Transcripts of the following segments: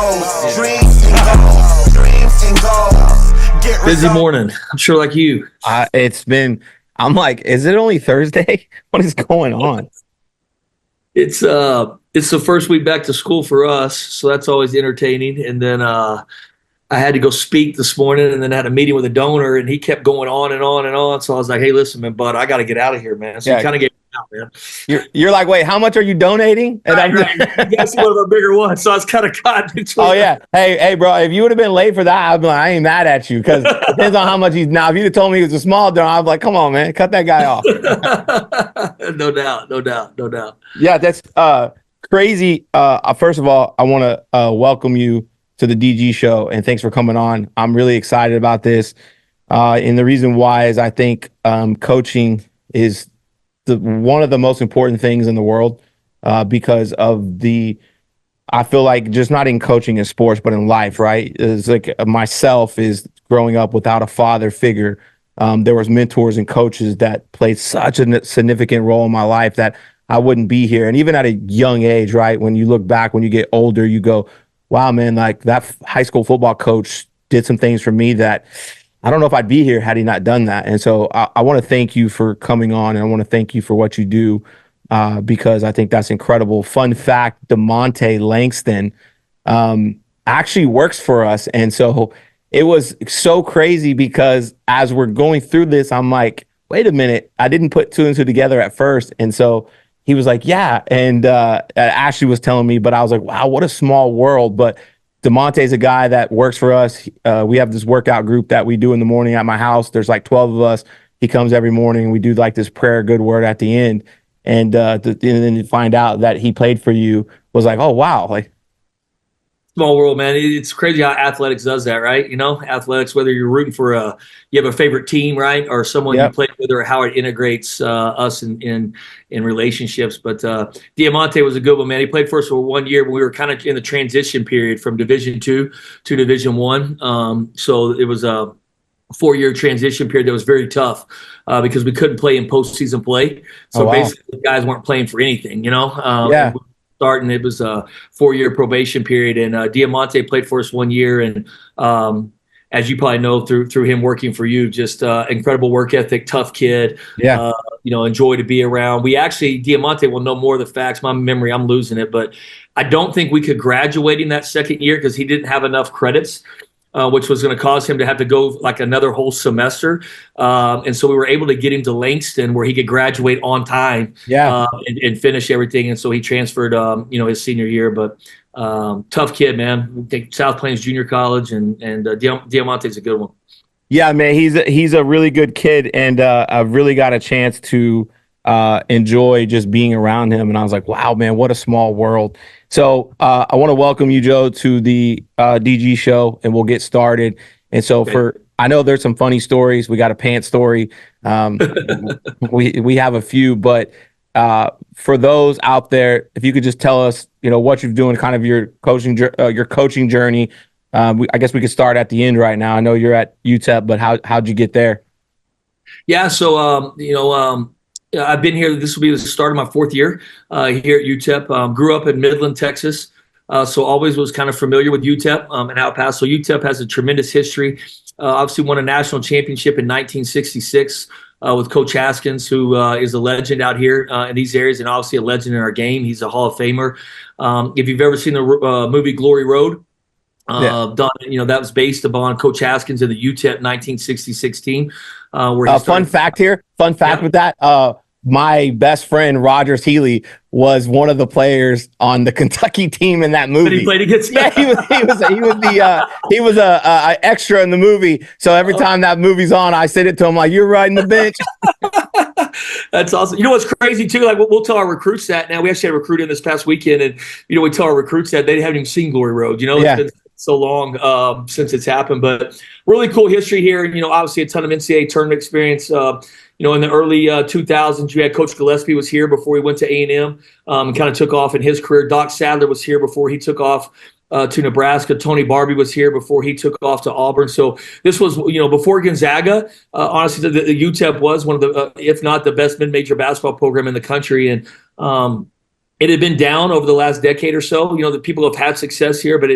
goals, dreams and goals, dreams and goals. Get Busy morning. I'm sure like you. I'm like, is it only Thursday? What is going on? It's the first week back to school for us, so that's always entertaining. And then I had to go speak this morning, and then I had a meeting with a donor, and he kept going on and on and on. So I was like, hey, listen, man, bud, I got to get out of here, man. So he kind of gave me out, man. You're like, wait, how much are you donating? And right. That's one of our bigger ones. So I was kind of caught between. Oh, yeah. Hey, bro, if you would have been late for that, I'd be like, I ain't mad at you because it depends on how much he's now. If you'd have told me he was a small donor, I'd be like, come on, man, cut that guy off. No doubt. Yeah, that's crazy. First of all, I want to welcome you to the DG show, and thanks for coming on. I'm really excited about this. And the reason why is I think coaching is one of the most important things in the world because of I feel like just not in coaching in sports, but in life, right? It's like myself is growing up without a father figure. There was mentors and coaches that played such a significant role in my life that I wouldn't be here. And even at a young age, right? When you look back, when you get older, you go, wow, man, like that high school football coach did some things for me that I don't know if I'd be here had he not done that. And so I want to thank you for coming on, and I want to thank you for what you do because I think that's incredible. Fun fact, DeMonte Langston actually works for us. And so it was so crazy because as we're going through this, I'm like, wait a minute, I didn't put two and two together at first. And so he was like, yeah. And Ashley was telling me, but I was like, wow, what a small world. But DeMonte's a guy that works for us. We have this workout group that we do in the morning at my house. There's like 12 of us. He comes every morning. We do like this prayer, good word at the end. And then to find out that he played for you was like, oh, wow. Like, small world, man. It's crazy how athletics does that, right? You know, athletics, whether you're rooting for you have a favorite team, right? Or someone you play with, or how it integrates us in relationships. But Diamante was a good one, man. He played for us for 1 year when we were kind of in the transition period from Division II to Division I. So it was a 4-year transition period that was very tough because we couldn't play in postseason play. So basically, the guys weren't playing for anything, you know? And it was a 4-year probation period, and Diamante played for us 1 year, and as you probably know through him working for you, just incredible work ethic, tough kid, enjoy to be around. We actually, Diamante will know more of the facts. My memory, I'm losing it, but I don't think we could graduate in that second year because he didn't have enough credits. Which was going to cause him to have to go like another whole semester. And so we were able to get him to Langston where he could graduate on time and finish everything. And so he transferred, his senior year. But tough kid, man. South Plains Junior College, and Diamante's a good one. Yeah, man, he's a really good kid, and I've really got a chance to enjoy just being around him. And I was like, wow, man, what a small world. So I want to welcome you, Joe, to the DG show, and we'll get started. And so I know there's some funny stories. We got a pants story. We have a few, but for those out there, if you could just tell us, what you're doing, kind of your coaching journey. I guess we could start at the end right now. I know you're at UTEP, but how'd you get there? Yeah. So, I've been here. This will be the start of my 4th year here at UTEP. Grew up in Midland, Texas, so always was kind of familiar with UTEP and El Paso. UTEP has a tremendous history. Obviously won a national championship in 1966 with Coach Haskins, who is a legend out here in these areas, and obviously a legend in our game. He's a Hall of Famer. If you've ever seen the movie Glory Road, that was based upon Coach Haskins and the UTEP 1966 team. Fun fact with that. My best friend Rogers Healy was one of the players on the Kentucky team in that movie. And he played against. Yeah, he was a extra in the movie. So every time that movie's on, I send it to him like, "You're riding the bench." That's awesome. You know what's crazy too? Like we'll tell our recruits that. Now we actually had a recruit in this past weekend, and we tell our recruits that they haven't even seen Glory Road. It's been so long since it's happened, but really cool history here. Obviously a ton of NCAA tournament experience. In the early 2000s, you had Coach Gillespie was here before he went to A&M and kind of took off in his career. Doc Sadler was here before he took off to Nebraska. Tony Barbie was here before he took off to Auburn. So this was, before Gonzaga. Honestly, the UTEP was one of the, if not the best mid-major basketball program in the country. And it had been down over the last decade or so. The people have had success here, but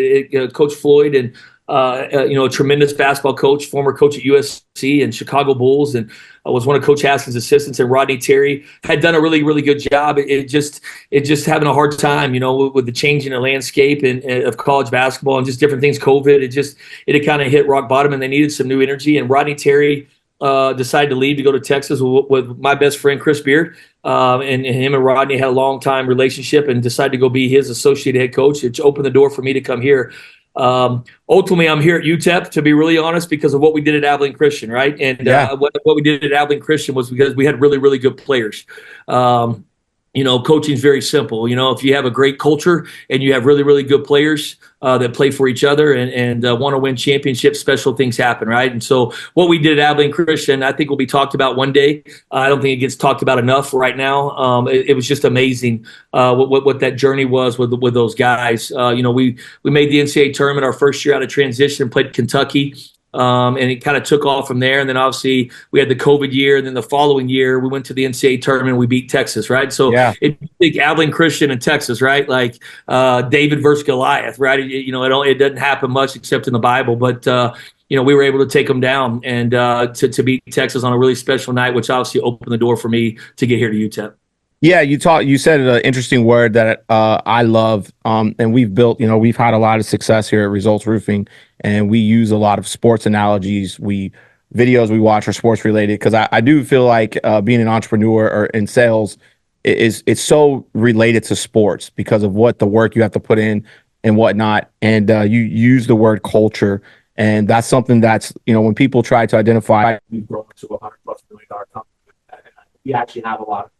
Coach Floyd and a tremendous basketball coach, former coach at USC and Chicago Bulls, and was one of Coach Haskins' assistants, and Rodney Terry had done a really, really good job. It just having a hard time, with the change in the landscape and of college basketball and just different things. COVID, it kind of hit rock bottom, and they needed some new energy. And Rodney Terry decided to leave to go to Texas with my best friend Chris Beard, and him and Rodney had a long time relationship, and decided to go be his associate head coach. It opened the door for me to come here. Ultimately, I'm here at UTEP, to be really honest, because of what we did at Abilene Christian, right? And what we did at Abilene Christian was because we had really, really good players. Coaching is very simple. If you have a great culture and you have really, really good players that play for each other and want to win championships, special things happen, right? And so what we did at Abilene Christian, I think will be talked about one day. I don't think it gets talked about enough right now. It was just amazing what that journey was with those guys. We made the NCAA tournament our first year out of transition, played Kentucky. And it kind of took off from there. And then obviously we had the COVID year. And then the following year, we went to the NCAA tournament and we beat Texas, right? So It think Abilene Christian and Texas, right? Like David versus Goliath, right? It doesn't happen much except in the Bible. But, we were able to take them down and to beat Texas on a really special night, which obviously opened the door for me to get here to UTEP. Yeah, you said an interesting word that I love, and we've had a lot of success here at Results Roofing, and we use a lot of sports analogies. Videos we watch are sports related, because I do feel like being an entrepreneur or in sales it's so related to sports because of what the work you have to put in and whatnot. And you use the word culture, and that's something that's when people try to identify, we've grown to $100+ million company. We actually have a lot of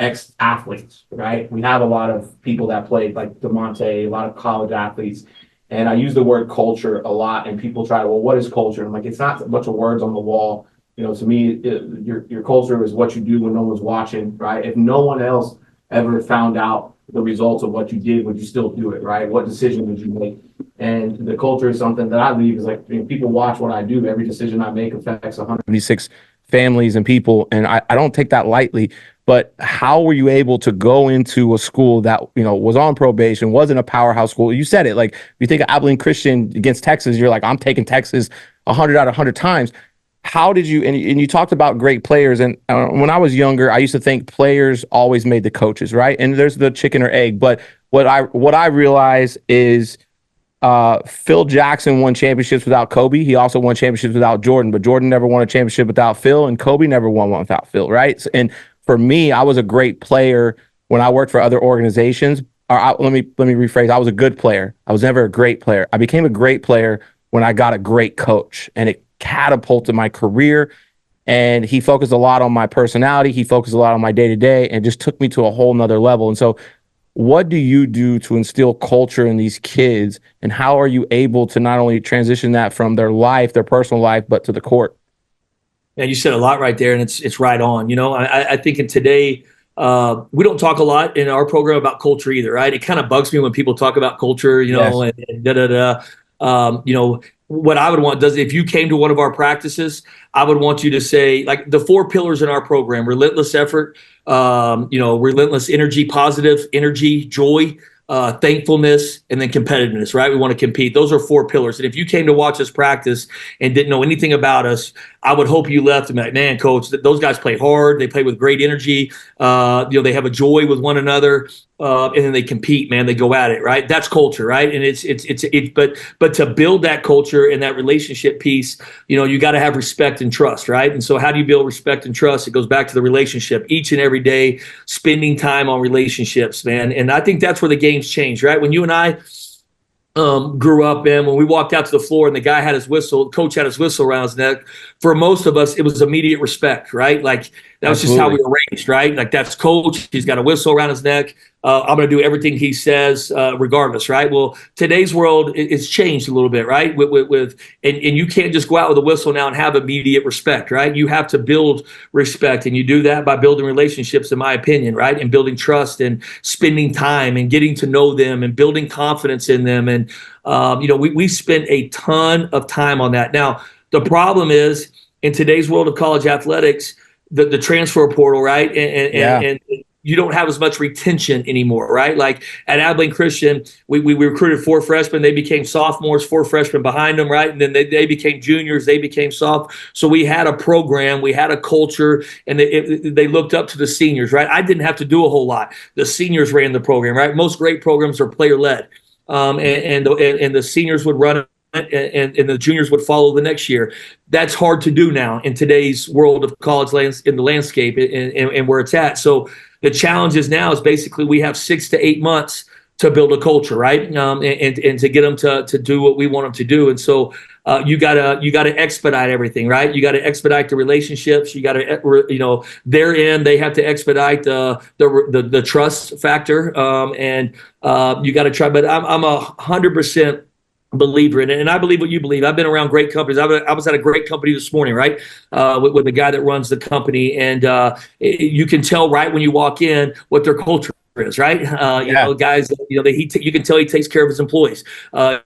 ex-athletes, right? We have a lot of people that played, like DeMonte, a lot of college athletes. And I use the word culture a lot, and people try, well, what is culture? I'm like, it's not a bunch of words on the wall. To me, your culture is what you do when no one's watching, right? If no one else ever found out the results of what you did, would you still do it, right? What decision would you make? And the culture is something that I believe is like, people watch what I do. Every decision I make affects 176 families and people, and I don't take that lightly. But how were you able to go into a school that, was on probation, wasn't a powerhouse school? You said it, like, if you think of Abilene Christian against Texas, you're like, I'm taking Texas 100 out of 100 times. How did you, and you talked about great players. And when I was younger, I used to think players always made the coaches, right? And there's the chicken or egg. But what I realize is Phil Jackson won championships without Kobe. He also won championships without Jordan, but Jordan never won a championship without Phil, and Kobe never won one without Phil, right? And for me, I was a great player when I worked for other organizations. Let me rephrase. I was a good player. I was never a great player. I became a great player when I got a great coach, and it catapulted my career. And he focused a lot on my personality. He focused a lot on my day-to-day, and just took me to a whole nother level. And so what do you do to instill culture in these kids, and how are you able to not only transition that from their life, their personal life, but to the court? And you said a lot right there, and it's right on. I think in today, we don't talk a lot in our program about culture either, right? It kind of bugs me when people talk about culture, Yes. and da-da-da. What I would want if you came to one of our practices, I would want you to say, like, the 4 pillars in our program: relentless effort, relentless energy, positive energy, joy, thankfulness, and then competitiveness, right? We want to compete. Those are 4 pillars. And if you came to watch us practice and didn't know anything about us, I would hope you left and be like, man, coach, those guys play hard. They play with great energy. They have a joy with one another. And then they compete, man. They go at it, right? That's culture, right? And but to build that culture and that relationship piece, you got to have respect and trust, right? And so how do you build respect and trust? It goes back to the relationship each and every day, spending time on relationships, man. And I think that's where the game's changed, right? When you and I grew up, man, when we walked out to the floor and the guy had his whistle, coach had his whistle around his neck, for most of us, it was immediate respect, right? Like, that was just how we were raised, right? Like, that's coach. He's got a whistle around his neck. I'm going to do everything he says, regardless, right? Well, today's world it's changed a little bit, right? And you can't just go out with a whistle now and have immediate respect, right? You have to build respect, and you do that by building relationships, in my opinion, right? And building trust and spending time and getting to know them and building confidence in them. And we spent a ton of time on that. Now, the problem is, in today's world of college athletics, the transfer portal, right? And you don't have as much retention anymore, right? Like at Abilene Christian, we recruited 4 freshmen. They became sophomores, 4 freshmen behind them, right? And then they became juniors. They became soft. So we had a program, we had a culture, and they looked up to the seniors, right? I didn't have to do a whole lot. The seniors ran the program, right? Most great programs are player-led, and the seniors would run it. And the juniors would follow the next year. That's hard to do now in today's world of college in the landscape and where it's at. So the challenge is now is basically we have 6 to 8 months to build a culture, right? And to get them to do what we want them to do. And so you gotta expedite everything, right? You gotta expedite the relationships. You gotta, their end, they have to expedite the trust factor. And you gotta try. But I'm 100% believer in it, and I believe what you believe. I've been around great companies. I was at a great company this morning, right, with the guy that runs the company, and you can tell right when you walk in what their culture is, right? You know, guys, you can tell he takes care of his employees.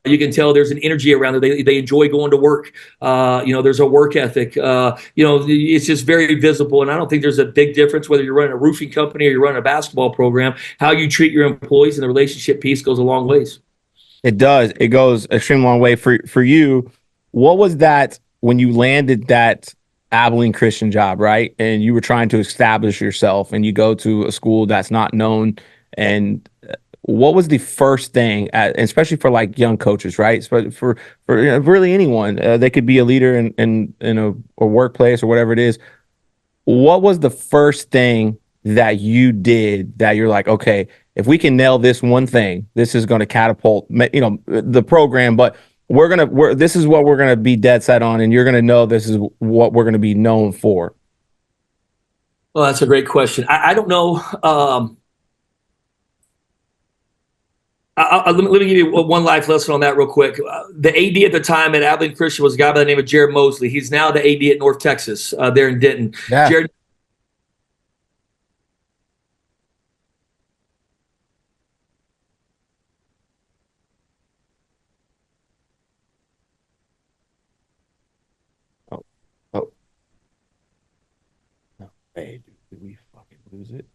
You can tell there's an energy around it. They enjoy going to work. There's a work ethic. It's just very visible, and I don't think there's a big difference whether you're running a roofing company or you're running a basketball program. How you treat your employees and the relationship piece goes a long ways. It does. It goes an extreme long way for you. What was that when you landed that Abilene Christian job, right? And you were trying to establish yourself and you go to a school that's not known. And what was the first thing, especially for like young coaches, right? For really anyone, they could be a leader in a workplace or whatever it is. What was the first thing that you did that you're like, okay, if we can nail this one thing, this is going to catapult, the program, but this is what we're going to be dead set on. And you're going to know this is what we're going to be known for. Well, that's a great question. I don't know. Let me give you one life lesson on that real quick. The AD at the time at Abilene Christian was a guy by the name of Jared Mosley. He's now the AD at North Texas, there in Denton. Yeah. Jared, Hey, did we fucking lose it?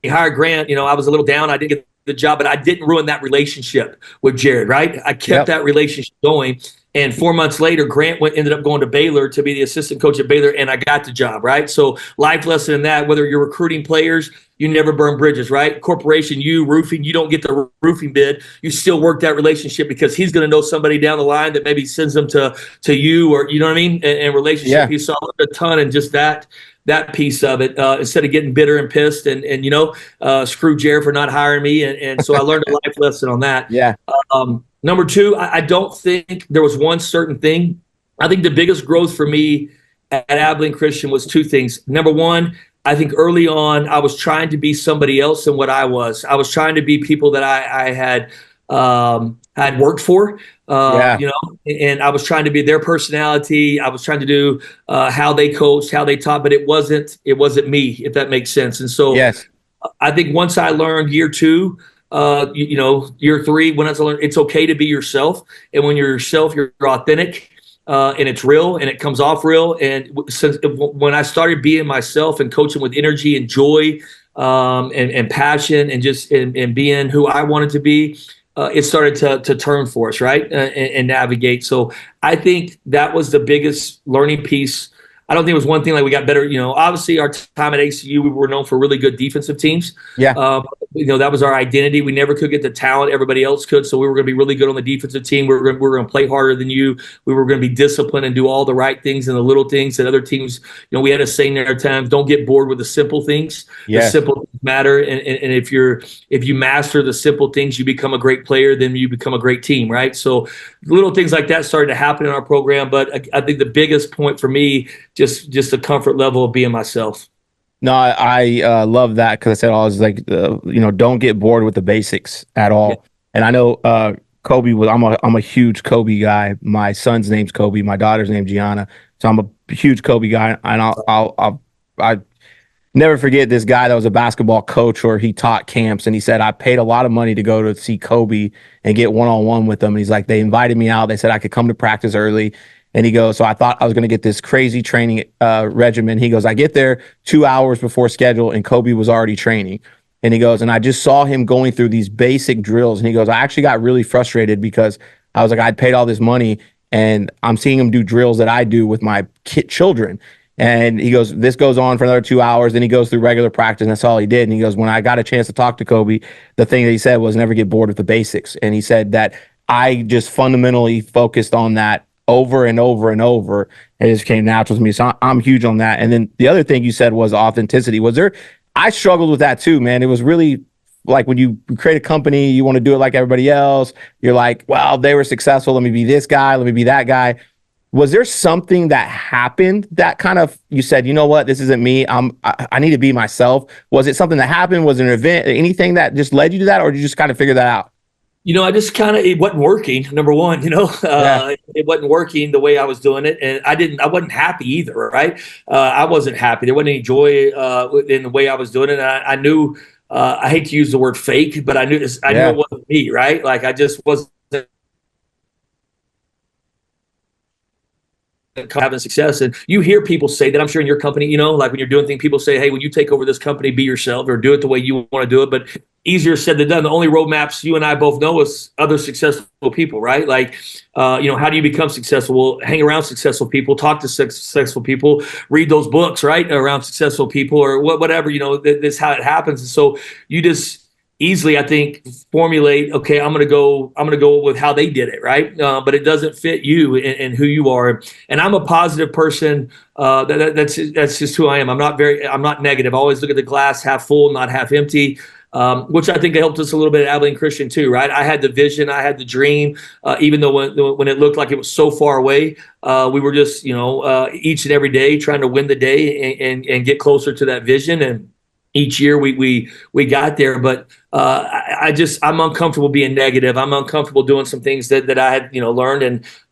he hired Grant. I was a little down. I didn't get the job, but I didn't ruin that relationship with Jared, right? I kept that relationship going. And 4 months later, Grant ended up going to Baylor to be the assistant coach at Baylor, and I got the job, right? So life lesson in that, whether you're recruiting players, you never burn bridges, right? Corporation, roofing, you don't get the roofing bid. You still work that relationship because he's going to know somebody down the line that maybe sends them to you, or, you know what I mean? And relationship, he saw a ton in just that piece of it, instead of getting bitter and pissed and screw Jared for not hiring me. And so I learned a life lesson on that. Yeah. Number 2, I don't think there was one certain thing. I think the biggest growth for me at Abilene Christian was 2 things. Number 1, I think early on I was trying to be somebody else than what I was. I was trying to be people that I had worked for, and I was trying to be their personality. I was trying to do how they coached, how they taught, but it wasn't me, if that makes sense. And so I think once I learned year 2, year 3, when I learned it's okay to be yourself. And when you're yourself, you're authentic, and it's real and it comes off real. And when I started being myself and coaching with energy and joy, and passion and just and being who I wanted to be, it started to turn for us, right? And navigate. So I think that was the biggest learning piece. I don't think it was one thing like we got better. Obviously our time at ACU, we were known for really good defensive teams. Yeah. That was our identity. We never could get the talent everybody else could. So we were going to be really good on the defensive team. We were going to play harder than you. We were going to be disciplined and do all the right things and the little things that other teams, we had a saying there at times, don't get bored with the simple things. The simple things matter. And if you master the simple things, you become a great player, then you become a great team, right? So little things like that started to happen in our program. But I think the biggest point for me, just the comfort level of being myself. No, I love that because I said I was like, don't get bored with the basics at all. Yeah. And I know Kobe was. I'm a huge Kobe guy. My son's name's Kobe. My daughter's named Gianna. So I'm a huge Kobe guy. And I never forget this guy that was a basketball coach, or he taught camps, and he said I paid a lot of money to go to see Kobe and get one-on-one with him. And he's like, they invited me out. They said I could come to practice early. And he goes, so I thought I was going to get this crazy training regimen. He goes, I get there 2 hours before schedule and Kobe was already training. And he goes, and I just saw him going through these basic drills. And he goes, I actually got really frustrated because I was like, I'd paid all this money and I'm seeing him do drills that I do with my children. And he goes, this goes on for another 2 hours. Then he goes through regular practice, and that's all he did. And he goes, when I got a chance to talk to Kobe, the thing that he said was never get bored with the basics. And he said that I just fundamentally focused on that over and over and over. It just came natural to me. So I'm huge on that. And then the other thing you said was authenticity. I struggled with that too, man. It was really like when you create a company, you want to do it like everybody else. You're like, well, they were successful. Let me be this guy. Let me be that guy. Was there something that happened that kind of, you said, you know what, this isn't me. I need to be myself. Was it something that happened? Was it an event, anything that just led you to that? Or did you just kind of figure that out? I just it wasn't working. Number one, it wasn't working the way I was doing it. And I wasn't happy either. Right. I wasn't happy. There wasn't any joy in the way I was doing it. And I knew, I hate to use the word fake, but I knew it wasn't me. Right. Like I just wasn't having success. And you hear people say that, I'm sure in your company, like when you're doing things, people say, hey, when you take over this company, be yourself or do it the way you want to do it. But easier said than done. The only roadmaps you and I both know is other successful people, right? Like, how do you become successful? Well, hang around successful people, talk to successful people, read those books, right? Around successful people or whatever, that's how it happens. And so you just easily, I think, formulate, okay, I'm going to go with how they did it. Right. But it doesn't fit you and who you are. And I'm a positive person. That's just who I am. I'm not negative. I always look at the glass half full, not half empty. Which I think helped us a little bit at Abilene Christian too, right? I had the vision, I had the dream, even though when it looked like it was so far away, we were just, each and every day trying to win the day and get closer to that vision. And each year we got there, but I'm uncomfortable being negative. I'm uncomfortable doing some things that I had, learned.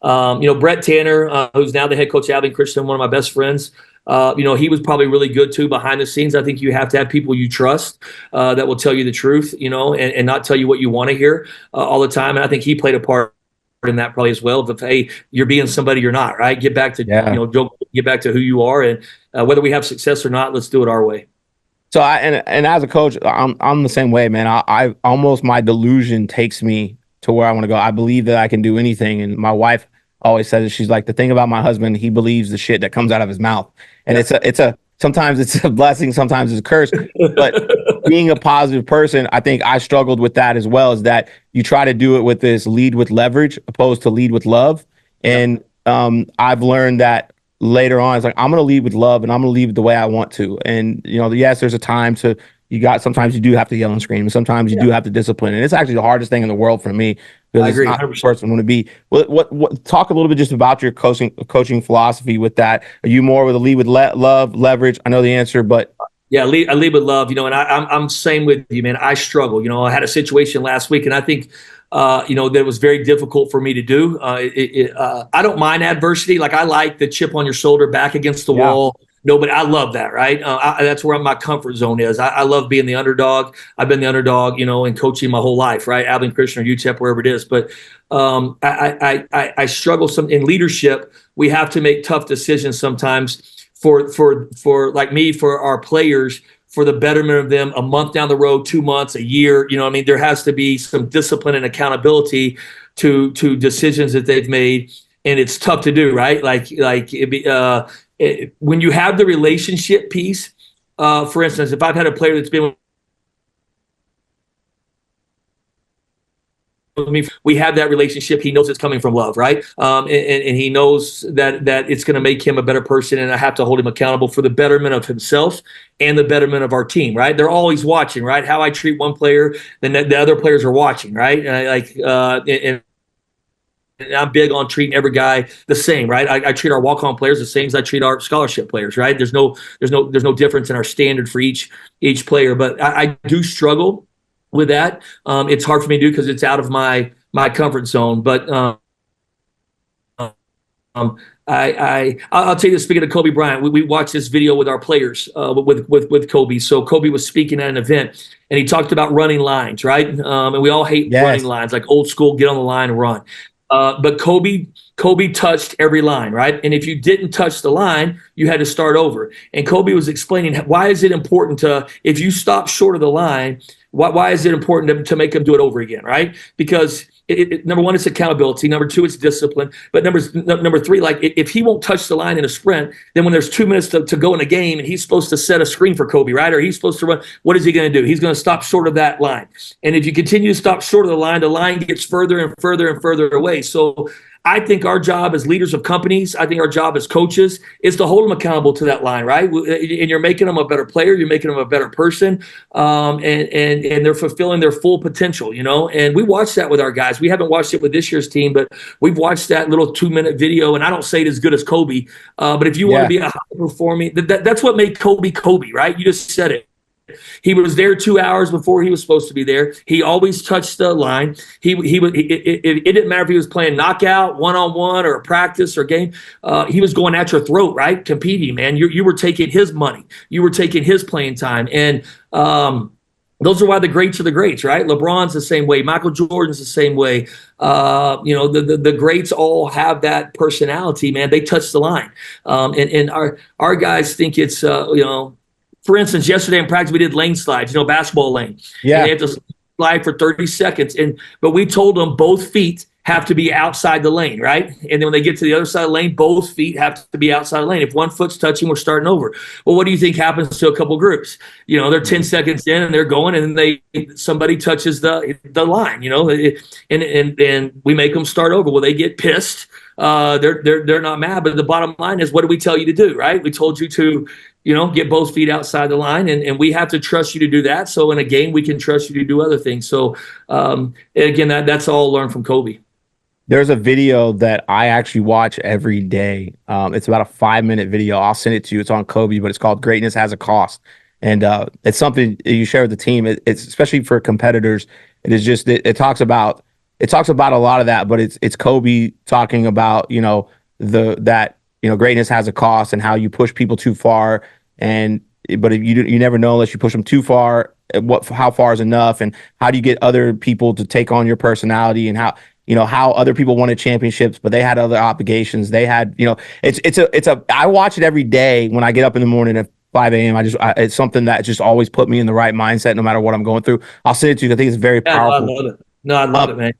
And, Brett Tanner, who's now the head coach at Abilene Christian, one of my best friends, he was probably really good too behind the scenes. I think you have to have people you trust that will tell you the truth, and not tell you what you want to hear all the time. And I think he played a part in that probably as well. But hey, you're being somebody you're not, right? Get back to get back to who you are, and whether we have success or not, let's do it our way. So and as a coach, I'm the same way, man. I almost, my delusion takes me to where I want to go. I believe that I can do anything, and my wife always says it. She's like, the thing about my husband, he believes the shit that comes out of his mouth, and sometimes it's a blessing, sometimes it's a curse. But being a positive person, I think I struggled with that as well. Is that you try to do it with this lead with leverage opposed to lead with love, and I've learned that. Later on, it's like, I'm going to lead with love and I'm going to lead the way I want to. And, yes, there's a time sometimes you do have to yell and scream. And sometimes you do have to discipline. And it's actually the hardest thing in the world for me because I agree, it's not the person I want to be. What talk a little bit just about your coaching philosophy with that. Are you more with a lead with love, leverage? I know the answer, but. Yeah, I lead with love, and I'm same with you, man. I struggle. I had a situation last week and I think, that was very difficult for me to do. I don't mind adversity. Like I like the chip on your shoulder, back against the wall. No, but I love that, right? That's where my comfort zone is. I love being the underdog. I've been the underdog, in coaching my whole life, right? Abilene Christian or UTEP, wherever it is. But I struggle some in leadership. We have to make tough decisions sometimes for like me, for our players, for the betterment of them, a month down the road, 2 months, a year. There has to be some discipline and accountability to decisions that they've made, and it's tough to do, right? When you have the relationship piece, for instance, if I've had a player that's been with me, we have that relationship. He knows it's coming from love, right? And he knows that it's going to make him a better person, and I have to hold him accountable for the betterment of himself and the betterment of our team, right? They're always watching, right? How I treat one player, then the other players are watching, right? And I'm big on treating every guy the same, right? I treat our walk-on players the same as I treat our scholarship players, right? There's no difference in our standard for each player, but I do struggle with that. It's hard for me to do because it's out of my comfort zone. But I'll tell you this. Speaking of Kobe Bryant, we watched this video with our players with Kobe. So Kobe was speaking at an event, and he talked about running lines, right? And we all hate running lines, like old school, get on the line and run. But Kobe touched every line, right? And if you didn't touch the line, you had to start over. And Kobe was explaining why is it important if you stop short of the line, why is it important to make them do it over again, right? Because number one, it's accountability. Number two, it's discipline. But number three, like if he won't touch the line in a sprint, then when there's 2 minutes to go in a game and he's supposed to set a screen for Kobe, right? Or he's supposed to run, what is he going to do? He's going to stop short of that line. And if you continue to stop short of the line gets further and further and further away. So I think our job as leaders of companies, I think our job as coaches is to hold them accountable to that line, right? And you're making them a better player, you're making them a better person, and they're fulfilling their full potential, And we watched that with our guys. We haven't watched it with this year's team, but we've watched that little 2-minute video, and I don't say it as good as Kobe, but if you want to be a high performing, that's what made Kobe Kobe, right? You just said it. He was there 2 hours before he was supposed to be there. He always touched the line. It didn't matter if he was playing knockout, one-on-one, or a practice or game. He was going at your throat, right? Competing, man. You were taking his money. You were taking his playing time. And those are why the greats are the greats, right? LeBron's the same way. Michael Jordan's the same way. The greats all have that personality, man. They touch the line. And our guys think it's, for instance, yesterday in practice, we did lane slides, basketball lane. Yeah. And they have to slide for 30 seconds. But we told them both feet have to be outside the lane, right? And then when they get to the other side of the lane, both feet have to be outside the lane. If one foot's touching, we're starting over. Well, what do you think happens to a couple groups? They're 10 seconds in and they're going, and then somebody touches the line, and we make them start over. Well, they get pissed. They're not mad, but the bottom line is, what did we tell you to do, right? We told you to get both feet outside the line, and we have to trust you to do that. So in a game, we can trust you to do other things. So again, that's all learned from Kobe. There's a video that I actually watch every day. It's about a 5-minute video. I'll send it to you. It's on Kobe, but it's called "Greatness Has a Cost," and it's something you share with the team. It's especially for competitors. It is just it talks about a lot of that, but it's Kobe talking about greatness has a cost and how you push people too far, but you never know unless you push them too far. How far is enough, and how do you get other people to take on your personality, and how other people wanted championships, but they had other obligations. They had, I watch it every day when I get up in the morning at 5 a.m. It's something that just always put me in the right mindset no matter what I'm going through. I'll send it to you. I think it's very powerful. I love it. No, I love it, man.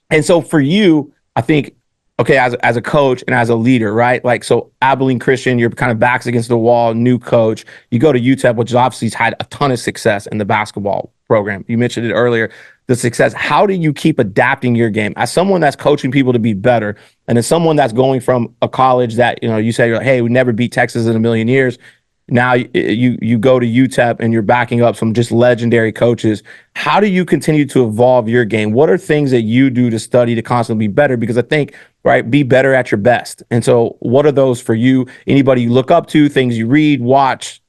And so for you, I think, okay, as a coach and as a leader, right? Like, so Abilene Christian, you're kind of backs against the wall, new coach. You go to UTEP, which obviously has had a ton of success in the basketball program. You mentioned it earlier, the success. How do you keep adapting your game as someone that's coaching people to be better, and as someone that's going from a college that, you say, you're like, hey, we never beat Texas in a million years. Now you go to UTEP and you're backing up some just legendary coaches. How do you continue to evolve your game? What are things that you do to study to constantly be better? Because I think, right, be better at your best. And so what are those for you? Anybody you look up to, things you read, watch?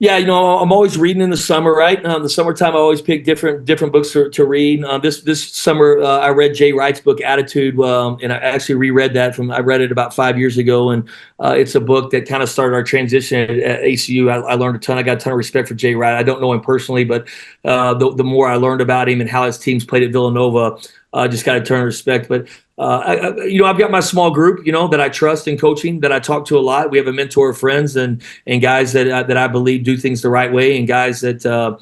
Yeah, I'm always reading in the summer, right? The summertime, I always pick different books to read. This summer, I read Jay Wright's book, Attitude, and I actually reread that I read it about 5 years ago, and it's a book that kind of started our transition at ACU. I learned a ton. I got a ton of respect for Jay Wright. I don't know him personally, but the more I learned about him and how his teams played at Villanova, just got a ton of respect. But I've got my small group, that I trust in coaching, that I talk to a lot. We have a mentor of friends and guys that I believe do things the right way, and guys that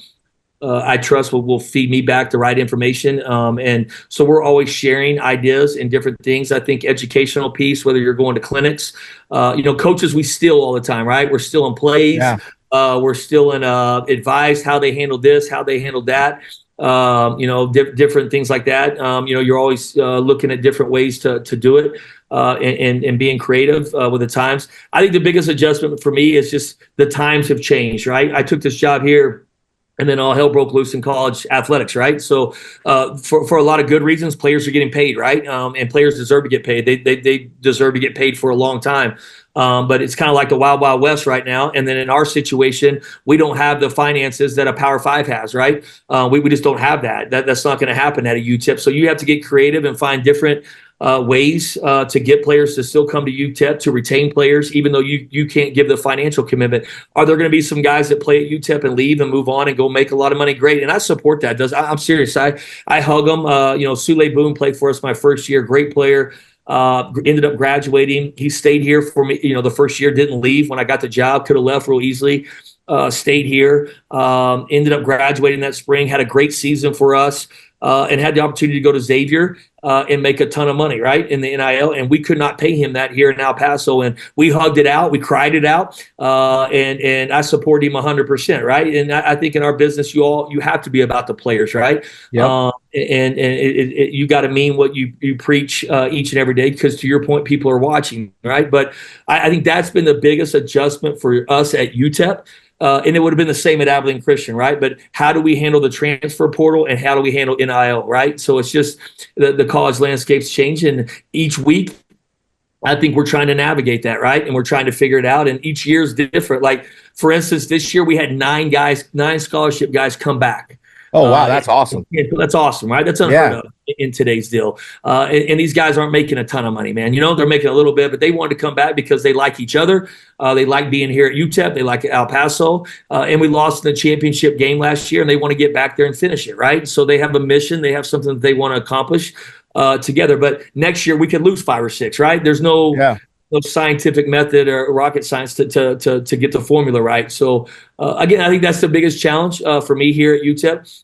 I trust will feed me back the right information. And so we're always sharing ideas and different things. I think educational piece, whether you're going to clinics, coaches, we steal all the time, right? We're still in plays. Yeah. We're still in advice, how they handle this, how they handle that. Different things like that. You're always looking at different ways to do it and being creative with the times. I think the biggest adjustment for me is just the times have changed, right? I took this job here, and then all hell broke loose in college athletics, right? So for a lot of good reasons, players are getting paid, right? And players deserve to get paid. They deserve to get paid for a long time. But it's kind of like the Wild Wild West right now. And then in our situation, we don't have the finances that a Power 5 has, right? We just don't have that. That's not going to happen at a UTEP. So you have to get creative and find different ways to get players to still come to UTEP, to retain players, even though you can't give the financial commitment. Are there going to be some guys that play at UTEP and leave and move on and go make a lot of money? Great, and I support that. I'm serious. I hug them. Sule Boone played for us my first year. Great player. Ended up graduating. He stayed here for me. The first year, didn't leave when I got the job. Could have left real easily. Stayed here. Ended up graduating that spring. Had a great season for us. And had the opportunity to go to Xavier and make a ton of money, right, in the NIL. And we could not pay him that here in El Paso. And we hugged it out. We cried it out. And I support him 100%, right? And I think in our business, you have to be about the players, right? Yep. You got to mean what you preach each and every day, because to your point, people are watching, right? But I think that's been the biggest adjustment for us at UTEP. And it would have been the same at Abilene Christian, right? But how do we handle the transfer portal, and how do we handle NIL, right? So it's just the college landscape's changing. And each week, I think we're trying to navigate that, right? And we're trying to figure it out. And each year is different. Like, for instance, this year we had 9 scholarship guys come back. Oh, wow. That's awesome. That's awesome, right? That's unheard of in today's deal. And these guys aren't making a ton of money, man. They're making a little bit, but they wanted to come back because they like each other. They like being here at UTEP. They like El Paso. And we lost in the championship game last year, and they want to get back there and finish it, right? So they have a mission. They have something that they want to accomplish together. But next year we could lose 5 or 6, right? There's no scientific method or rocket science to get the formula right. So again, I think that's the biggest challenge for me here at UTEP.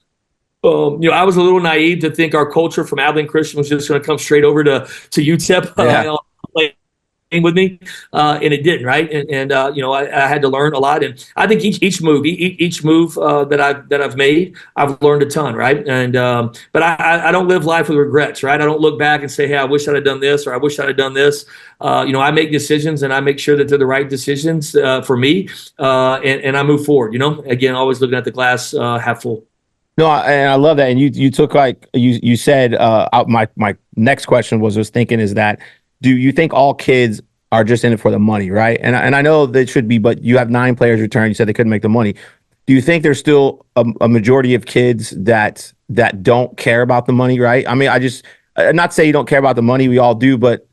I was a little naive to think our culture from Abilene Christian was just going to come straight over to UTEP playing with me, and it didn't, right? And I had to learn a lot, and I think each move that I've made, I've learned a ton, right? And but I don't live life with regrets, right? I don't look back and say, hey, I wish I'd have done this, or I wish I'd have done this. I make decisions, and I make sure that they're the right decisions for me, and I move forward. Again, always looking at the glass half full. No, and I love that. And you took, like you said, my next question was thinking is that, do you think all kids are just in it for the money, right? And I know they should be, but you have 9 players return. You said they couldn't make the money. Do you think there's still a majority of kids that don't care about the money, right? I mean, not to say you don't care about the money, we all do, but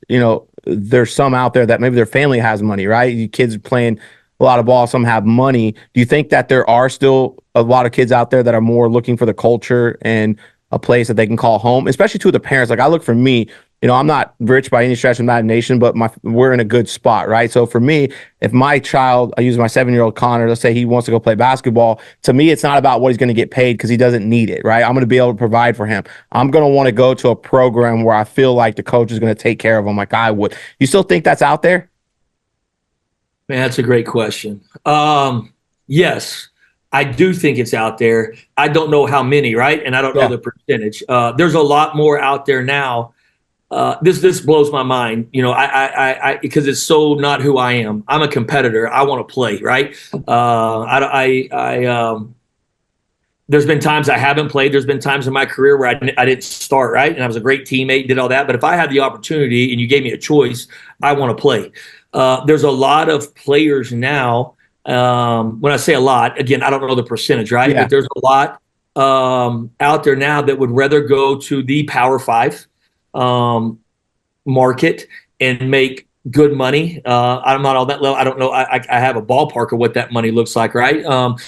there's some out there that maybe their family has money, right? You kids playing a lot of ball, some have money. Do you think that there are still a lot of kids out there that are more looking for the culture and a place that they can call home, especially to the parents? Like, I look for me, I'm not rich by any stretch of imagination, but we're in a good spot, right? So for me, if my child, I use my 7-year-old Connor, let's say he wants to go play basketball, to me, it's not about what he's going to get paid, because he doesn't need it, right? I'm going to be able to provide for him. I'm going to want to go to a program where I feel like the coach is going to take care of him like I would. You still think that's out there? Man, that's a great question. Yes, I do think it's out there. I don't know how many, right? And I don't know the percentage. There's a lot more out there now. This blows my mind, I because it's so not who I am. I'm a competitor. I want to play, right? There's been times I haven't played. There's been times in my career where I didn't start, right? And I was a great teammate, did all that. But if I had the opportunity and you gave me a choice, I want to play. There's a lot of players now. When I say a lot, again, I don't know the percentage, right? Yeah. But there's a lot out there now that would rather go to the Power 5 market and make good money. I'm not on that level. I don't know. I have a ballpark of what that money looks like, right? And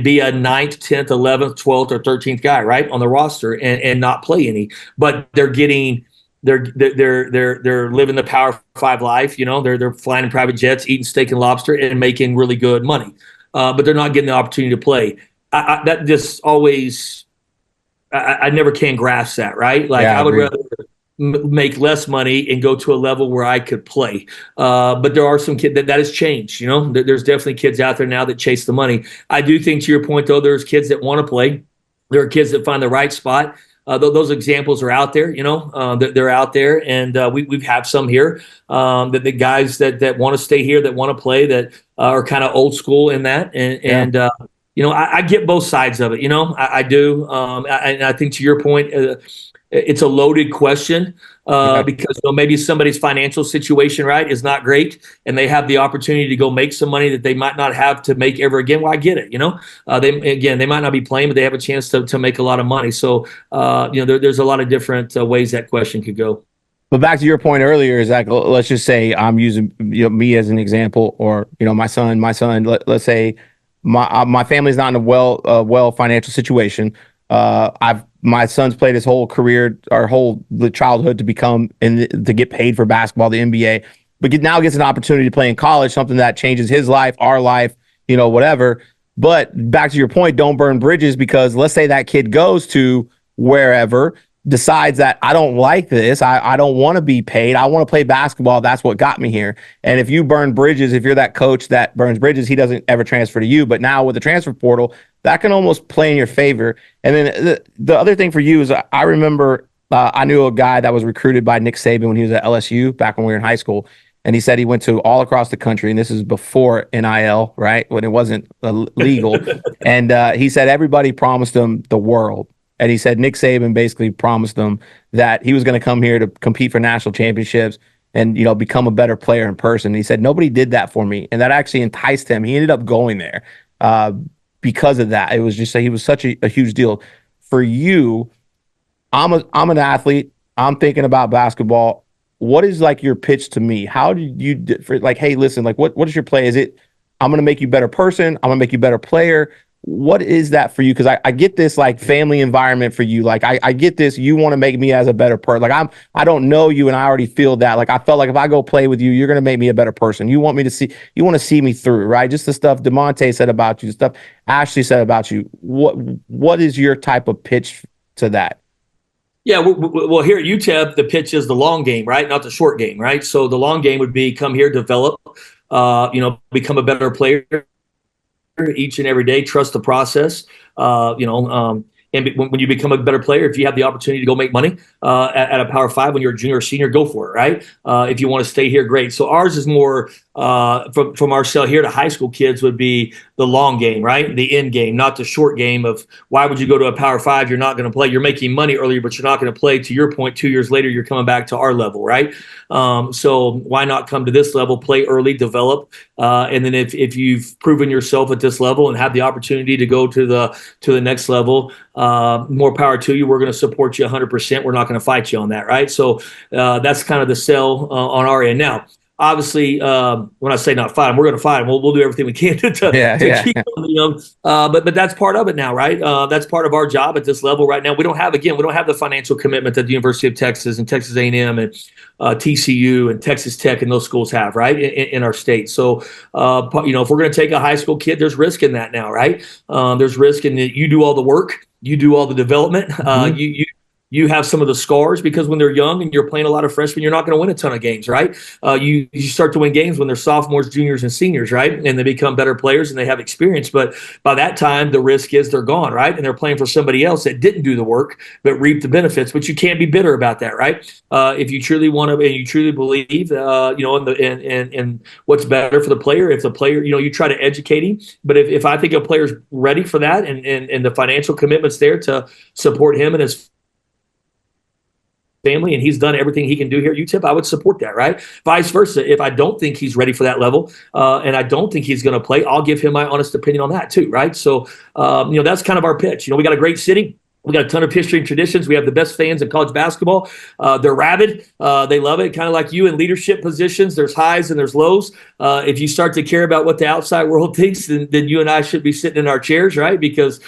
be a 9th, 10th, 11th, 12th, or 13th guy, right, on the roster and not play any. But they're getting. They're living the Power 5 life, They're flying in private jets, eating steak and lobster, and making really good money. But they're not getting the opportunity to play. That just always, I never can grasp that, right? Like, I would rather make less money and go to a level where I could play. But there are some kids that has changed. There's definitely kids out there now that chase the money. I do think, to your point, though, there's kids that want to play. There are kids that find the right spot. Those examples are out there, they're out there, and we have some here. That the guys that want to stay here, that want to play, that are kind of old school in that, and I get both sides of it. I do, and I think, to your point, it's a loaded question because maybe somebody's financial situation, right, is not great, and they have the opportunity to go make some money that they might not have to make ever again. Well, I get it. They might not be playing, but they have a chance to make a lot of money. So there's a lot of different ways that question could go. But back to your point earlier is like, let's just say I'm using me as an example, or my son. Let's say my family's not in a well financial situation. My son's played his whole career, our whole childhood to to get paid for basketball, the NBA, but now gets an opportunity to play in college, something that changes his life, our life, whatever. But back to your point, don't burn bridges, because let's say that kid goes to wherever, decides that I don't like this. I don't want to be paid. I want to play basketball. That's what got me here. And if you burn bridges, if you're that coach that burns bridges, he doesn't ever transfer to you. But now with the transfer portal, that can almost play in your favor. And then the other thing for you is I remember I knew a guy that was recruited by Nick Saban when he was at LSU back when we were in high school. And he said he went to all across the country, and this is before NIL, right, when it wasn't legal. And he said everybody promised him the world. And he said Nick Saban basically promised them that he was going to come here to compete for national championships and, become a better player in person. And he said, nobody did that for me. And that actually enticed him. He ended up going there because of that. It was just he was such a huge deal. For you, I'm an athlete. I'm thinking about basketball. What is like your pitch to me? How do you hey, listen, like what is your play? Is it I'm going to make you a better person? I'm going to make you a better player? What is that for you? Because I get this like family environment for you. Like I get this. You want to make me as a better person. Like I don't know you, and I already feel that. Like I felt like if I go play with you, you're gonna make me a better person. You want to see me through, right? Just the stuff DeMonte said about you, the stuff Ashley said about you. What is your type of pitch to that? Yeah, well, here at UTEP, the pitch is the long game, right? Not the short game, right? So the long game would be come here, develop, become a better player each and every day, trust the process, and when you become a better player, if you have the opportunity to go make money at a Power 5 when you're a junior or senior, go for it, right? If you want to stay here, great. So ours is more from our cell here to high school kids would be the long game, right? The end game, not the short game of why would you go to a Power 5? You're not going to play. You're making money earlier, but you're not going to play. To your point, 2 years later, you're coming back to our level, right? So why not come to this level, play early, develop, and then if you've proven yourself at this level and have the opportunity to go to the next level, more power to you. We're going to support you 100%. We're not going to fight you on that, right? So that's kind of the sell on our end. Now, obviously, when I say not fight them, we're going to fight them. We'll do everything we can to keep them. But that's part of it now, right? That's part of our job at this level right now. We don't have the financial commitment that the University of Texas and Texas A&M and TCU and Texas Tech and those schools have, right, in our state. So, if we're going to take a high school kid, there's risk in that now, right? There's risk in that you do all the work, you do all the development, you have some of the scars because when they're young and you're playing a lot of freshmen, you're not going to win a ton of games, right? You start to win games when they're sophomores, juniors, and seniors, right? And they become better players and they have experience. But by that time, the risk is they're gone, right? And they're playing for somebody else that didn't do the work but reaped the benefits. But you can't be bitter about that, right? If you truly want to and you truly believe, in what's better for the player, if the player, you try to educate him. But if I think a player's ready for that and the financial commitment's there to support him and his family, and he's done everything he can do here at UTEP, I would support that, right? Vice versa. If I don't think he's ready for that level and I don't think he's going to play, I'll give him my honest opinion on that too, right? So, that's kind of our pitch. We got a great city. We got a ton of history and traditions. We have the best fans in college basketball. They're rabid. They love it, kind of like you in leadership positions. There's highs and there's lows. If you start to care about what the outside world thinks, then you and I should be sitting in our chairs, right? Because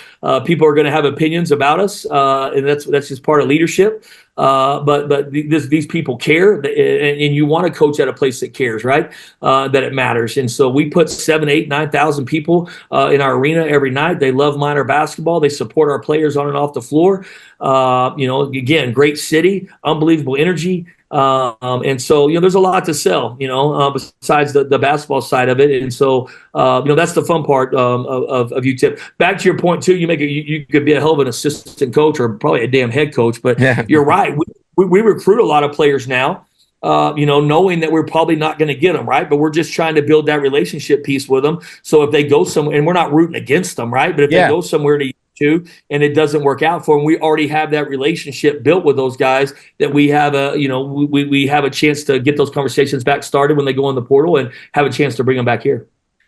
people are going to have opinions about us, and that's just part of leadership. But these people care, and you want to coach at a place that cares, right? That it matters. And so we put 7,000, 8,000, 9,000 people in our arena every night. They love minor basketball. They support our players on and off the floor. Again, great city, unbelievable energy. And so, there's a lot to sell, besides the basketball side of it. And so, that's the fun part of UTEP. Back to your point too, you could be a hell of an assistant coach or probably a damn head coach, but you're right. We recruit a lot of players now, knowing that we're probably not going to get them, right? But we're just trying to build that relationship piece with them. So if they go somewhere, and we're not rooting against them, right? But if they go somewhere to too, and it doesn't work out for them. We already have that relationship built with those guys that we have we have a chance to get those conversations back started when they go in the portal and have a chance to bring them back here.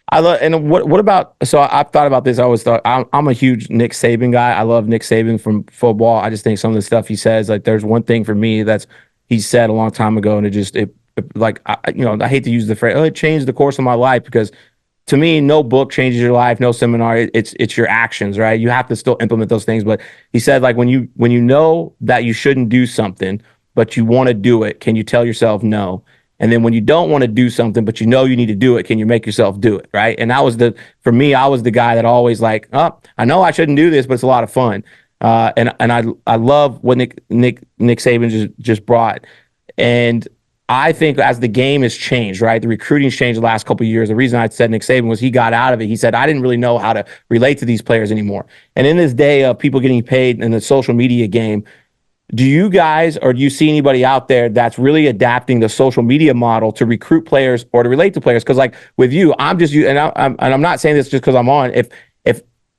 I love, and what about, so I've thought about this. I always thought I'm a huge Nick Saban guy. I love Nick Saban from football. I just think some of the stuff he says, like there's one thing for me that's he said a long time ago, and I hate to use the phrase, oh, it changed the course of my life, because to me, no book changes your life, no seminar. It's your actions, right? You have to still implement those things. But he said, like, when you know that you shouldn't do something, but you want to do it, can you tell yourself no? And then when you don't want to do something, but you know you need to do it, can you make yourself do it, right? And that was for me, I was the guy that always like, oh, I know I shouldn't do this, but it's a lot of fun. And I love what Nick Saban just brought. And I think as the game has changed, right, the recruiting's changed the last couple of years. The reason I said Nick Saban was he got out of it. He said, I didn't really know how to relate to these players anymore. And in this day of people getting paid in the social media game, do you guys, or do you see anybody out there that's really adapting the social media model to recruit players or to relate to players? Because like with you, I'm not saying this just because I'm on. If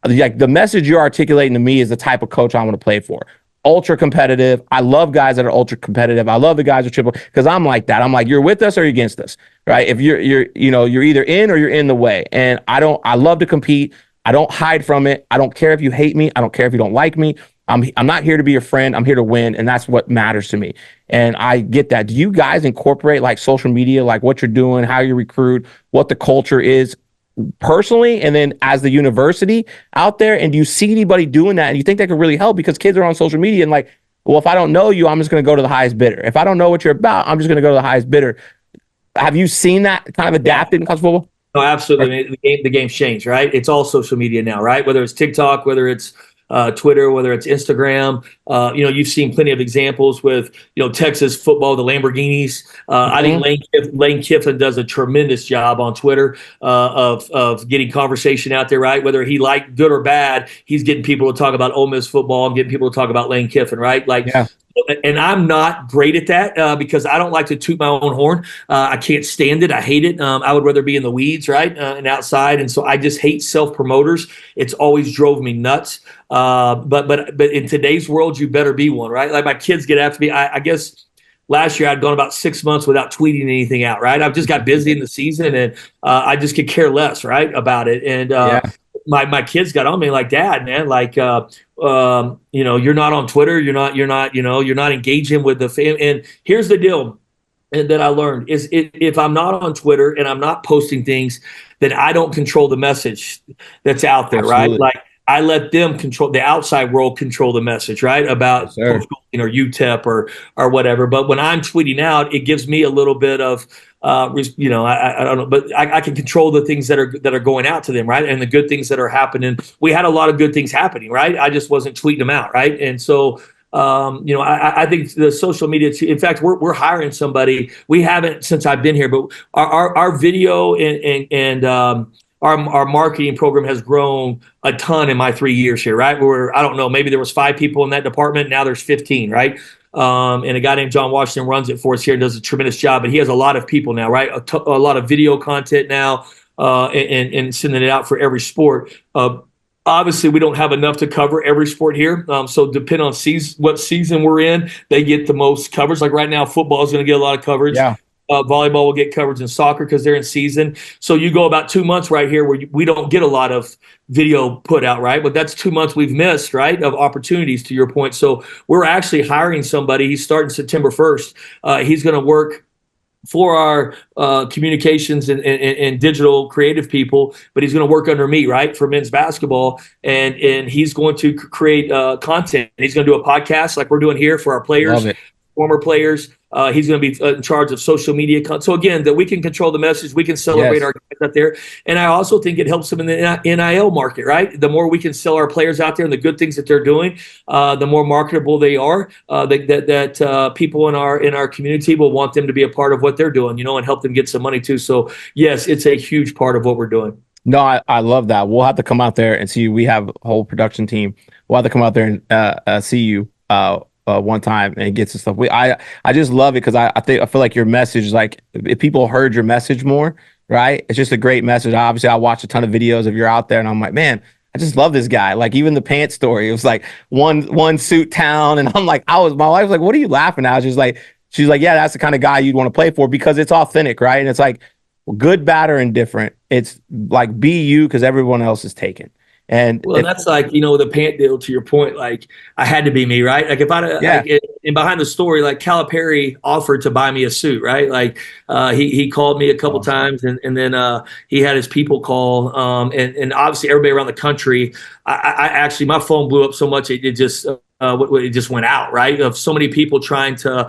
like the message you're articulating to me is the type of coach I want to play for. Ultra competitive. I love guys that are ultra competitive. I love the guys who triple, because I'm like that. I'm like, you're with us or you're against us, right? If you're either in or you're in the way. And I love to compete. I don't hide from it. I don't care if you hate me. I don't care if you don't like me. I'm not here to be your friend. I'm here to win, and that's what matters to me. And I get that. Do you guys incorporate like social media, like what you're doing, how you recruit, what the culture is personally, and then as the university out there? And do you see anybody doing that? And you think that could really help, because kids are on social media and like, well, if I don't know you, I'm just going to go to the highest bidder. If I don't know what you're about, I'm just going to go to the highest bidder. Have you seen that kind of adapted in college football? No, absolutely. The game's changed, right? It's all social media now, right? Whether it's TikTok, whether it's Twitter, whether it's Instagram, you've seen plenty of examples with, Texas football, the Lamborghinis. I think Lane Kiffin does a tremendous job on Twitter of getting conversation out there, right? Whether he liked good or bad, he's getting people to talk about Ole Miss football and getting people to talk about Lane Kiffin, right? Like, yeah. And I'm not great at that because I don't like to toot my own horn. I can't stand it. I hate it. I would rather be in the weeds, right, and outside. And so I just hate self-promoters. It's always drove me nuts. But in today's world, you better be one, right? Like my kids get after me. I guess last year I'd gone about 6 months without tweeting anything out, right? I've just got busy in the season, and I just could care less, right, about it. And my kids got on me like, Dad, man, like you're not on Twitter, you're not engaging with the fan. And here's the deal that I learned is if I'm not on Twitter and I'm not posting things, then I don't control the message that's out there. Absolutely. Right? Like I let them control the outside world, control the message, right? About or UTEP or whatever. But when I'm tweeting out, it gives me a little bit of I don't know, but I can control the things that are going out to them, right? And the good things that are happening. We had a lot of good things happening, right? I just wasn't tweeting them out, right? And so I think the social media. In fact, we're hiring somebody. We haven't since I've been here, but our video and our marketing program has grown a ton in my 3 years here, right? I don't know, maybe there was 5 people in that department. Now there's 15, right? And a guy named John Washington runs it for us here and does a tremendous job. But he has a lot of people now, right? A lot of video content now and sending it out for every sport. Obviously, we don't have enough to cover every sport here. So depending on what season we're in, they get the most coverage. Like right now, football is going to get a lot of coverage. Yeah. Volleyball will get coverage in soccer because they're in season. So you go about 2 months right here where we don't get a lot of video put out, right? But that's 2 months we've missed, right, of opportunities, to your point. So we're actually hiring somebody. He's starting September 1st. He's going to work for our communications and digital creative people, but he's going to work under me, right, for men's basketball. And he's going to create content. He's going to do a podcast like we're doing here for our players, former players. He's going to be in charge of social media. So again, that we can control the message, we can celebrate our guys out there. And I also think it helps them in the NIL market, right? The more we can sell our players out there and the good things that they're doing, the more marketable they are. That people in our community will want them to be a part of what they're doing, and help them get some money too. So yes, it's a huge part of what we're doing. No, I love that. We'll have to come out there and see you. We have a whole production team. We'll have to come out there and see you. One time and get some stuff. I just love it because I feel like your message, like if people heard your message more, right? It's just a great message. Obviously, I watch a ton of videos of you're out there, and I'm like, man, I just love this guy. Like even the pants story, it was like one suit town. And I'm like, my wife was like, what are you laughing at? She's like, yeah, that's the kind of guy you'd want to play for because it's authentic, right? And it's like good, bad, or indifferent. It's like be you because everyone else is taken. And that's like, the pant deal to your point. Like I had to be me, right? Like if and behind the story, like Calipari offered to buy me a suit, right? Like he called me a couple times and then he had his people call. And obviously everybody around the country, I actually, my phone blew up so much. It just went out, right? Of so many people trying to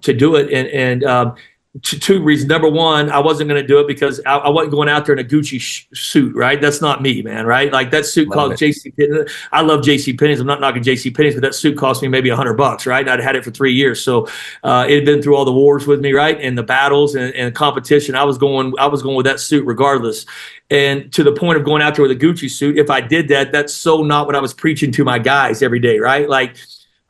do it. And two reasons. Number one, I wasn't going to do it because I wasn't going out there in a Gucci suit, right? That's not me, man, right? Like that suit cost JCPenney. I love JCPenney's. I'm not knocking JCPenney's, but that suit cost me maybe $100, right? And I'd had it for 3 years. So it had been through all the wars with me, right? And the battles and competition. I was going with that suit regardless. And to the point of going out there with a Gucci suit, if I did that, that's so not what I was preaching to my guys every day, right? Like,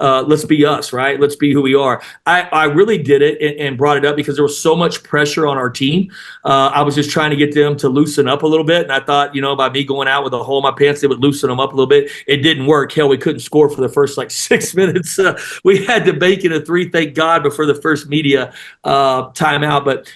let's be us, right? Let's be who we are. I really did it and brought it up because there was so much pressure on our team. I was just trying to get them to loosen up a little bit. And I thought, by me going out with a hole in my pants, they would loosen them up a little bit. It didn't work. Hell, we couldn't score for the first 6 minutes. We had to bake in a 3, thank God, before the first media timeout. But,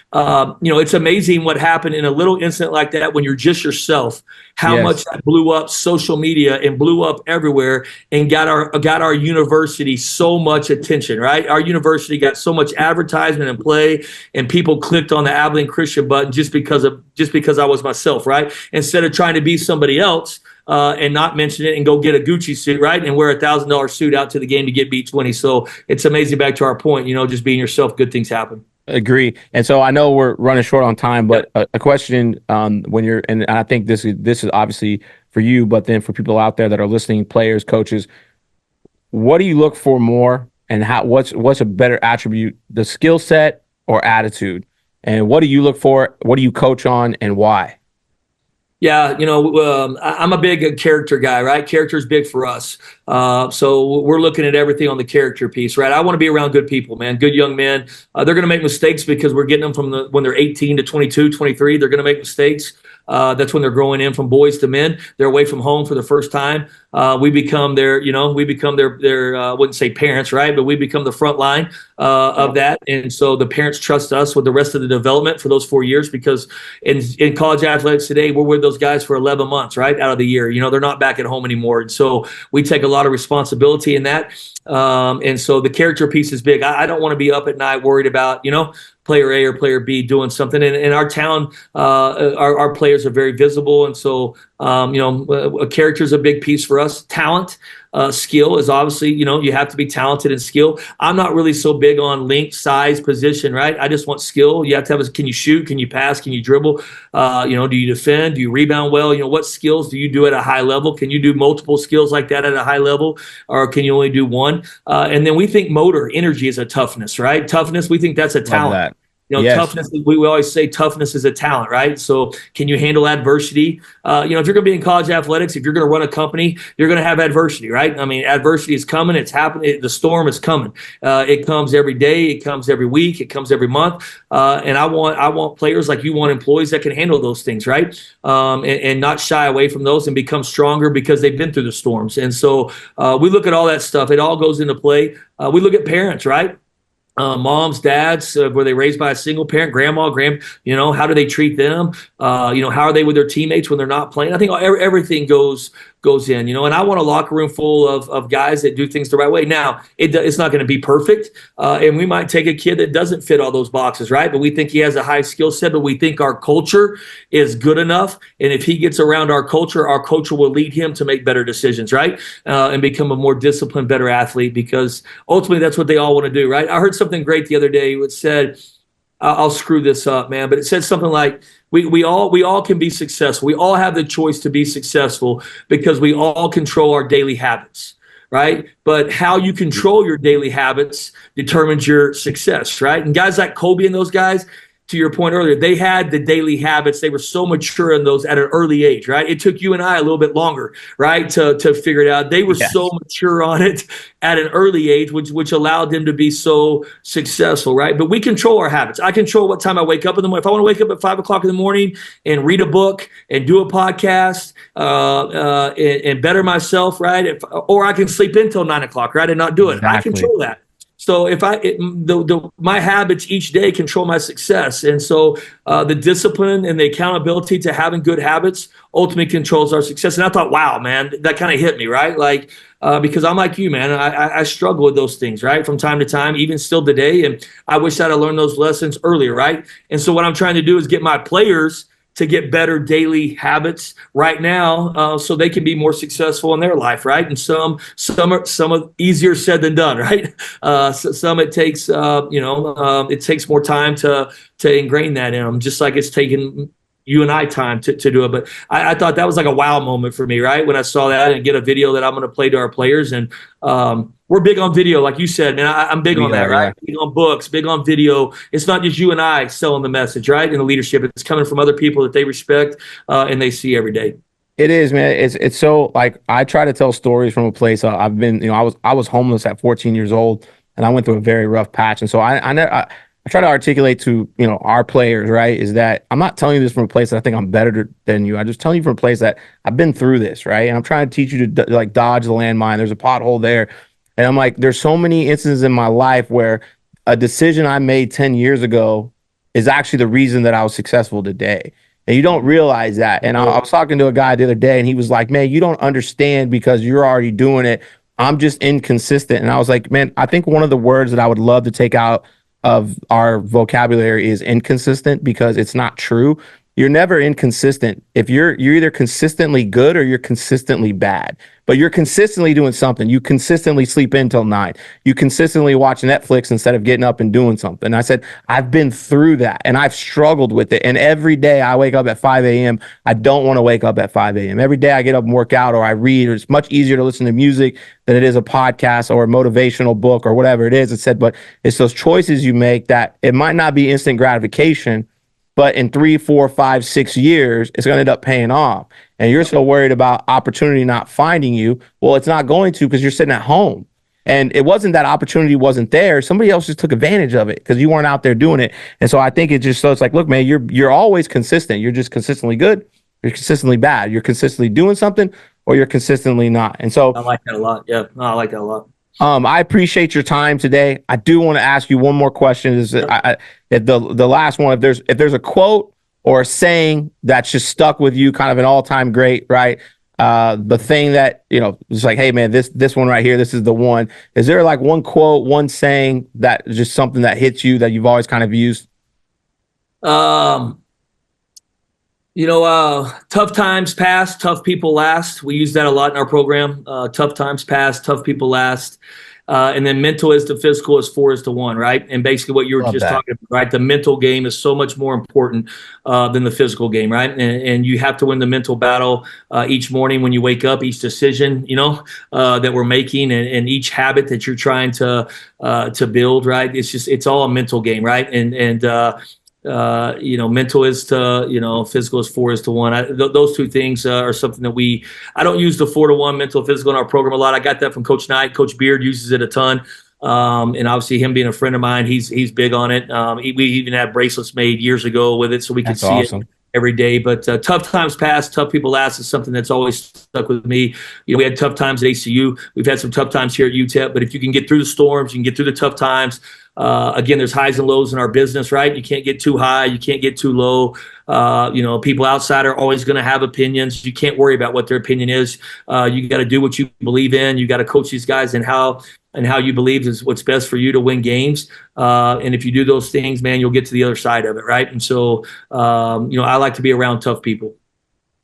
it's amazing what happened in a little incident like that when you're just yourself, how much that blew up social media and blew up everywhere and got our university so much attention, right? Our university got so much advertisement and play, and people clicked on the Abilene Christian button just because I was myself, right? Instead of trying to be somebody else and not mention it and go get a Gucci suit, right? And wear $1,000 suit out to the game to get beat 20. So it's amazing. Back to our point, just being yourself, good things happen. Agree. And so I know we're running short on time, but a question when you're, and I think this is obviously for you, but then for people out there that are listening, players, coaches, what do you look for more, and what's a better attribute, the skill set or attitude? And what do you look for? What do you coach on, and why? Yeah, I'm a big character guy, right? Character is big for us. So we're looking at everything on the character piece, right? I want to be around good people, man, good young men. They're going to make mistakes because we're getting them from when they're 18 to 22, 23. They're going to make mistakes. That's when they're growing in from boys to men. They're away from home for the first time. We become their I wouldn't say parents, right? But we become the front line of that. And so the parents trust us with the rest of the development for those 4 years, because in college athletics today, we're with those guys for 11 months, right? Out of the year, they're not back at home anymore. And so we take a lot of responsibility in that. And so the character piece is big. I don't want to be up at night worried about, player A or player B doing something. And our town, our players are very visible. And so, a character is a big piece for us. Talent, skill is obviously, you have to be talented and skill. I'm not really so big on length, size, position, right? I just want skill. You have to have can you shoot? Can you pass? Can you dribble? Do you defend? Do you rebound well? What skills do you do at a high level? Can you do multiple skills like that at a high level, or can you only do one? And then we think motor energy is a toughness, right? Toughness, we think that's a talent. Yes. Toughness, we always say toughness is a talent, right? So can you handle adversity? If you're going to be in college athletics, if you're going to run a company, you're going to have adversity, right? I mean, adversity is coming. It's happening. The storm is coming. It comes every day. It comes every week. It comes every month. And I want players like you want employees that can handle those things, right? And not shy away from those and become stronger because they've been through the storms. And so we look at all that stuff. It all goes into play. We look at parents, right? Moms, dads, were they raised by a single parent, grandma, how do they treat them? How are they with their teammates when they're not playing? I think everything goes in, and I want a locker room full of guys that do things the right way. Now, it's not going to be perfect. And we might take a kid that doesn't fit all those boxes, right? But we think he has a high skill set, but we think our culture is good enough. And if he gets around our culture will lead him to make better decisions, right? And become a more disciplined, better athlete, because ultimately that's what they all want to do, right? I heard something great the other day. It said, I'll screw this up, man, but it said something like, we all can be successful. We all have the choice to be successful because we all control our daily habits, right? But how you control your daily habits determines your success, right? And guys like Kobe and those guys, to your point earlier, they had the daily habits. They were so mature in those at an early age, right? It took you and I a little bit longer, right, to figure it out. They were so mature on it at an early age, which allowed them to be so successful, right? But we control our habits. I control what time I wake up in the morning. If I want to wake up at 5 o'clock in the morning and read a book and do a podcast and better myself, right? Or I can sleep in till 9 o'clock, right, and not do it. I control that. So if my habits each day control my success. And so the discipline and the accountability to having good habits ultimately controls our success. And I thought, wow, man, that kind of hit me, right? Like, because I'm like you, man, I struggle with those things, right? From time to time, even still today. And I wish I'd have learned those lessons earlier, right? And so what I'm trying to do is get my players to get better daily habits right now, so they can be more successful in their life, right? And some are easier said than done, right? Some it takes, it takes more time to ingrain that in them, just like it's taken you and I time to do it. But I thought that was like a wow moment for me, right? When I saw that and get a video that I'm going to play to our players. And we're big on video, like you said, man. I'm big on that, right? Big on books, big on video. It's not just you and I selling the message, right? And the leadership, it's coming from other people that they respect and they see every day. It is, man. It's so, like, I try to tell stories from a place I've been. I was homeless at 14 years old, and I went through a very rough patch. And so I try to articulate to our players, right, is that I'm not telling you this from a place that I think I'm better than you. I'm just telling you from a place that I've been through this, right? And I'm trying to teach you to like dodge the landmine. There's a pothole there. And I'm like, there's so many instances in my life where a decision I made 10 years ago is actually the reason that I was successful today. And you don't realize that. And I was talking to a guy the other day, and he was like, man, you don't understand because you're already doing it. I'm just inconsistent. And I was like, man, I think one of the words that I would love to take out of our vocabulary is inconsistent, because it's not true. You're never inconsistent. If you're either consistently good or you're consistently bad, but you're consistently doing something. You consistently sleep in till 9. You consistently watch Netflix instead of getting up and doing something. And I said, I've been through that and I've struggled with it. And every day I wake up at 5 a.m. I don't want to wake up at 5 a.m. Every day I get up and work out or I read, or it's much easier to listen to music than it is a podcast or a motivational book or whatever it is. It said, but it's those choices you make that it might not be instant gratification, but in 3, 4, 5, 6 years, it's going to end up paying off. And you're so worried about opportunity not finding you. Well, it's not going to, because you're sitting at home. And it wasn't that opportunity wasn't there. Somebody else just took advantage of it because you weren't out there doing it. And so I think it's like, look, man, you're always consistent. You're just consistently good. You're consistently bad. You're consistently doing something, or you're consistently not. And so I like that a lot. Yeah, no, I like that a lot. I appreciate your time today. I do want to ask you one more question. Is the last one? If there's a quote or a saying that's just stuck with you, kind of an all-time great, right? The thing that it's like, hey man, this one right here, this is the one. Is there like one quote, one saying that is just something that hits you that you've always kind of used? Tough times pass, tough people last. We use that a lot in our program. Tough times pass, tough people last. And then mental is to physical is 4 is to 1, right? And basically what you were talking about, right? The mental game is so much more important than the physical game, right? And you have to win the mental battle each morning when you wake up, each decision, that we're making and each habit that you're trying to build, right? It's all a mental game, right? Mental is to, physical is 4 is to 1. Those two things are something that I don't use the 4 to 1 mental physical in our program a lot. I got that from Coach Knight. Coach Beard uses it a ton. And obviously him being a friend of mine, he's big on it. We even had bracelets made years ago with it so we could see it every day. But tough times pass, tough people last is something that's always stuck with me. We had tough times at ACU. We've had some tough times here at UTEP. But if you can get through the storms, you can get through the tough times. Again, there's highs and lows in our business, right? You can't get too high. You can't get too low. People outside are always going to have opinions. You can't worry about what their opinion is. You got to do what you believe in. You got to coach these guys and how you believe is what's best for you to win games. And if you do those things, man, you'll get to the other side of it, right? And so, I like to be around tough people.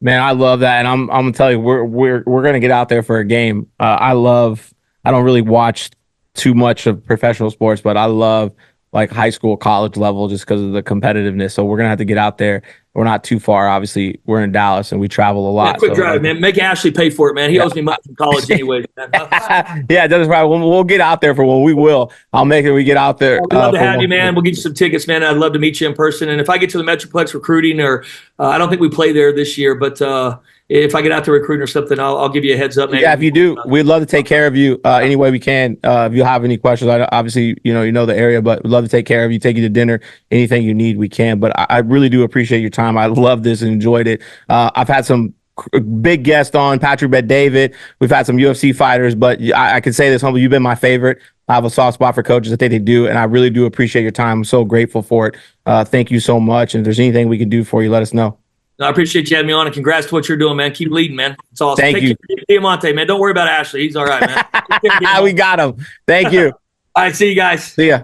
Man, I love that, and I'm gonna tell you, we're gonna get out there for a game. I don't really watch too much of professional sports, but I love like high school, college level, just because of the competitiveness. So we're gonna have to get out there. We're not too far. Obviously, we're in Dallas and we travel a lot. Quick drive, man. Make Ashley pay for it, man. He owes me money from college anyway. Yeah, that's right. We'll get out there for one. We will. I'll make it. We get out there. We'd love to have you, man. We'll get you some tickets, man. I'd love to meet you in person. And if I get to the Metroplex recruiting, or I don't think we play there this year, but if I get out to recruiting or something, I'll give you a heads up, man. Yeah, if you do, we'd love to take care of you any way we can. If you have any questions, obviously, you know the area, but we'd love to take care of you, take you to dinner, anything you need, we can. But I really do appreciate your time. I love this and enjoyed it. I've had some big guests on, Patrick Bet-David. We've had some UFC fighters, but I can say this humbly, you've been my favorite. I have a soft spot for coaches. I think they do, and I really do appreciate your time. I'm so grateful for it. Thank you so much. And if there's anything we can do for you, let us know. I appreciate you having me on, and congrats to what you're doing, man. Keep leading, man. It's awesome. Thank you. Diamante, man. Don't worry about Ashley. He's all right, man. We got him. Thank you. All right, see you guys. See ya.